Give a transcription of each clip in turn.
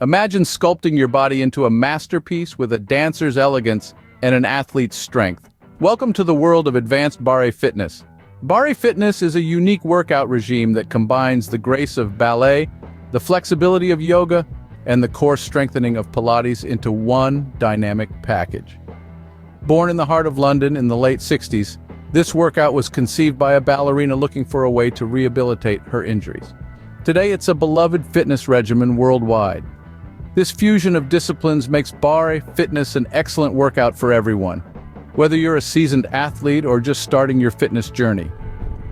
Imagine sculpting your body into a masterpiece with a dancer's elegance and an athlete's strength. Welcome to the world of advanced barre fitness. Barre fitness is a unique workout regime that combines the grace of ballet, the flexibility of yoga, and the core strengthening of Pilates into one dynamic package. Born in the heart of London in the late 60s, this workout was conceived by a ballerina looking for a way to rehabilitate her injuries. Today, it's a beloved fitness regimen worldwide. This fusion of disciplines makes barre fitness an excellent workout for everyone, whether you're a seasoned athlete or just starting your fitness journey.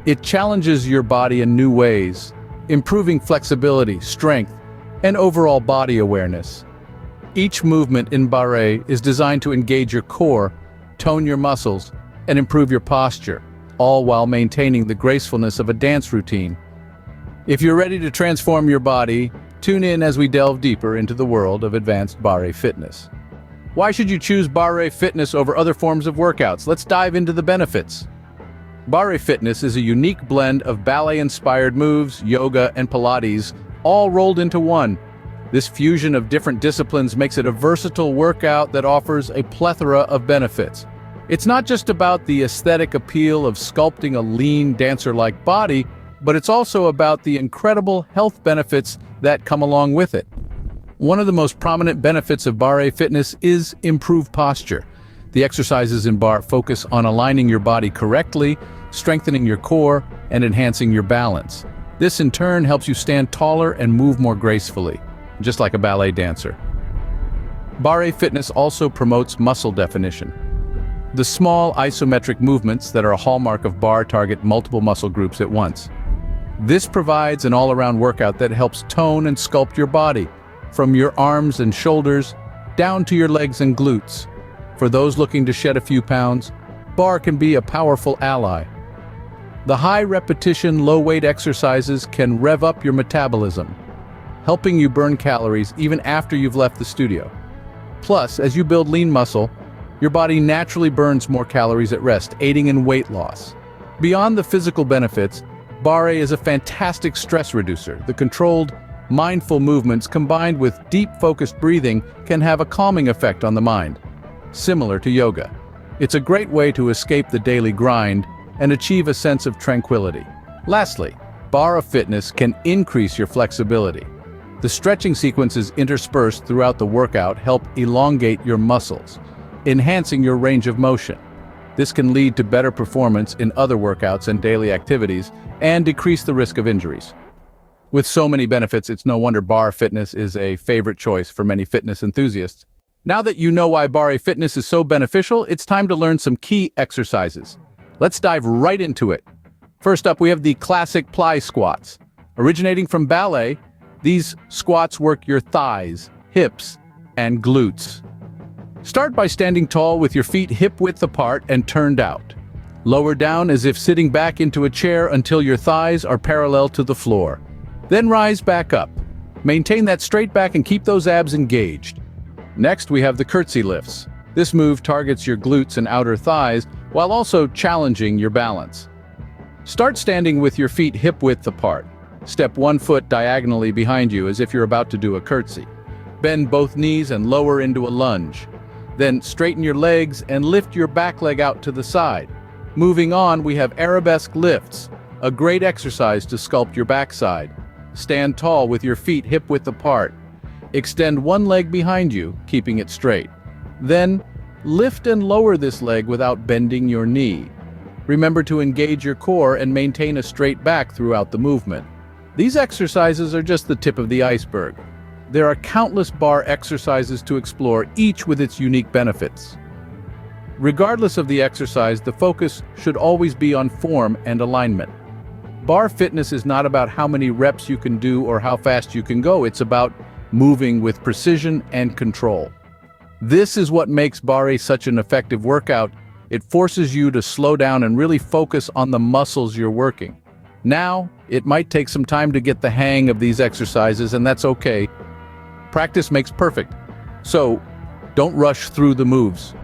It challenges your body in new ways, improving flexibility, strength, and overall body awareness. Each movement in barre is designed to engage your core, tone your muscles, and improve your posture, all while maintaining the gracefulness of a dance routine. If you're ready to transform your body, tune in as we delve deeper into the world of advanced barre fitness. Why should you choose barre fitness over other forms of workouts? Let's dive into the benefits. Barre fitness is a unique blend of ballet-inspired moves, yoga, and Pilates, all rolled into one. This fusion of different disciplines makes it a versatile workout that offers a plethora of benefits. It's not just about the aesthetic appeal of sculpting a lean, dancer-like body, but it's also about the incredible health benefits that come along with it. One of the most prominent benefits of barre fitness is improved posture. The exercises in barre focus on aligning your body correctly, strengthening your core, and enhancing your balance. This in turn helps you stand taller and move more gracefully, just like a ballet dancer. Barre fitness also promotes muscle definition. The small isometric movements that are a hallmark of barre target multiple muscle groups at once. This provides an all-around workout that helps tone and sculpt your body, from your arms and shoulders down to your legs and glutes. For those looking to shed a few pounds, barre can be a powerful ally. The high-repetition, low-weight exercises can rev up your metabolism, helping you burn calories even after you've left the studio. Plus, as you build lean muscle, your body naturally burns more calories at rest, aiding in weight loss. Beyond the physical benefits, barre is a fantastic stress reducer. The controlled, mindful movements combined with deep, focused breathing can have a calming effect on the mind, similar to yoga. It's a great way to escape the daily grind and achieve a sense of tranquility. Lastly, barre fitness can increase your flexibility. The stretching sequences interspersed throughout the workout help elongate your muscles, enhancing your range of motion. This can lead to better performance in other workouts and daily activities and decrease the risk of injuries. With so many benefits, it's no wonder barre fitness is a favorite choice for many fitness enthusiasts. Now that you know why barre fitness is so beneficial, it's time to learn some key exercises. Let's dive right into it. First up, we have the classic plie squats. Originating from ballet, these squats work your thighs, hips, and glutes. Start by standing tall with your feet hip-width apart and turned out. Lower down as if sitting back into a chair until your thighs are parallel to the floor. Then rise back up. Maintain that straight back and keep those abs engaged. Next, we have the curtsy lifts. This move targets your glutes and outer thighs while also challenging your balance. Start standing with your feet hip-width apart. Step one foot diagonally behind you as if you're about to do a curtsy. Bend both knees and lower into a lunge. Then straighten your legs and lift your back leg out to the side. Moving on, we have arabesque lifts, a great exercise to sculpt your backside. Stand tall with your feet hip-width apart. Extend one leg behind you, keeping it straight. Then, lift and lower this leg without bending your knee. Remember to engage your core and maintain a straight back throughout the movement. These exercises are just the tip of the iceberg. There are countless barre exercises to explore, each with its unique benefits. Regardless of the exercise, the focus should always be on form and alignment. Barre fitness is not about how many reps you can do or how fast you can go. It's about moving with precision and control. This is what makes barre such an effective workout. It forces you to slow down and really focus on the muscles you're working. Now, it might take some time to get the hang of these exercises, and that's okay. Practice makes perfect. So, don't rush through the moves.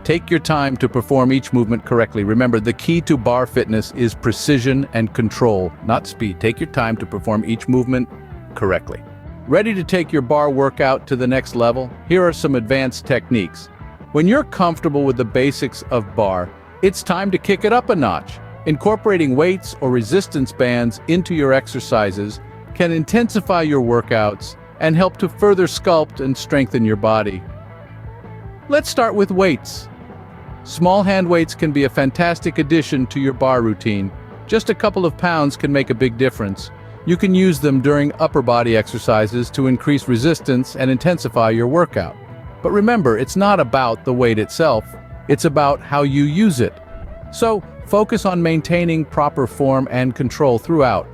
Take your time to perform each movement correctly. Remember, the key to barre fitness is precision and control, not speed. Take your time to perform each movement correctly. Ready to take your bar workout to the next level? Here are some advanced techniques. When you're comfortable with the basics of bar, it's time to kick it up a notch. Incorporating weights or resistance bands into your exercises can intensify your workouts and help to further sculpt and strengthen your body. Let's start with weights. Small hand weights can be a fantastic addition to your bar routine. Just a couple of pounds can make a big difference. You can use them during upper body exercises to increase resistance and intensify your workout. But remember, it's not about the weight itself, it's about how you use it. So, focus on maintaining proper form and control throughout.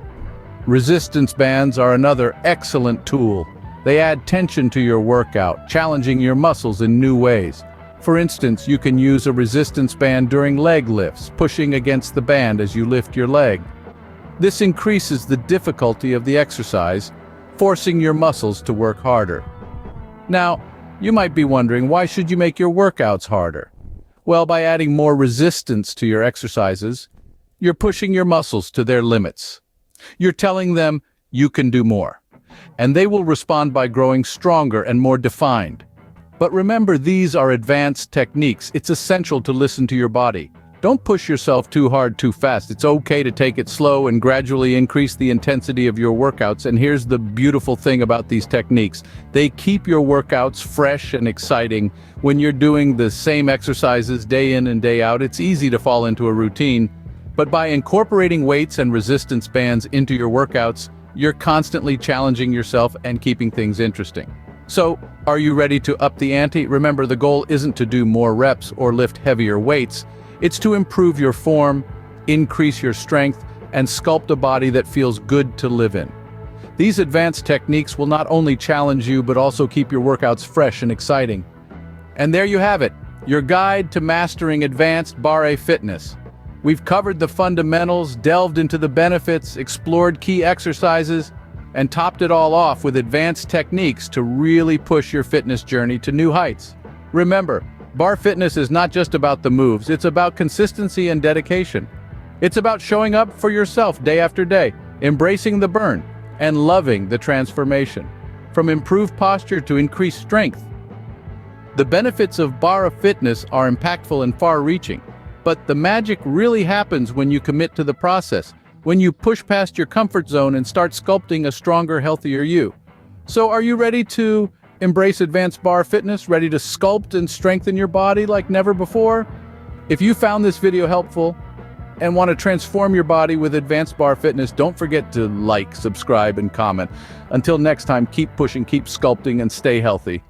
Resistance bands are another excellent tool. They add tension to your workout, challenging your muscles in new ways. For instance, you can use a resistance band during leg lifts, pushing against the band as you lift your leg. This increases the difficulty of the exercise, forcing your muscles to work harder. Now, you might be wondering, why should you make your workouts harder? Well, by adding more resistance to your exercises, you're pushing your muscles to their limits. You're telling them you can do more, and they will respond by growing stronger and more defined. But remember, these are advanced techniques. It's essential to listen to your body. Don't push yourself too hard too fast. It's okay to take it slow and gradually increase the intensity of your workouts. And here's the beautiful thing about these techniques. They keep your workouts fresh and exciting. When you're doing the same exercises day in and day out, it's easy to fall into a routine. But by incorporating weights and resistance bands into your workouts, you're constantly challenging yourself and keeping things interesting. So, are you ready to up the ante? Remember, the goal isn't to do more reps or lift heavier weights. It's to improve your form, increase your strength, and sculpt a body that feels good to live in. These advanced techniques will not only challenge you, but also keep your workouts fresh and exciting. And there you have it, your guide to mastering advanced barre fitness. We've covered the fundamentals, delved into the benefits, explored key exercises, and topped it all off with advanced techniques to really push your fitness journey to new heights. Remember, bar fitness is not just about the moves, it's about consistency and dedication. It's about showing up for yourself day after day, embracing the burn, and loving the transformation. From improved posture to increased strength. The benefits of barre fitness are impactful and far-reaching, but the magic really happens when you commit to the process, when you push past your comfort zone and start sculpting a stronger, healthier you. So are you ready to embrace advanced barre fitness, ready to sculpt and strengthen your body like never before? If you found this video helpful and want to transform your body with advanced barre fitness, don't forget to like, subscribe, and comment. Until next time, keep pushing, keep sculpting, and stay healthy.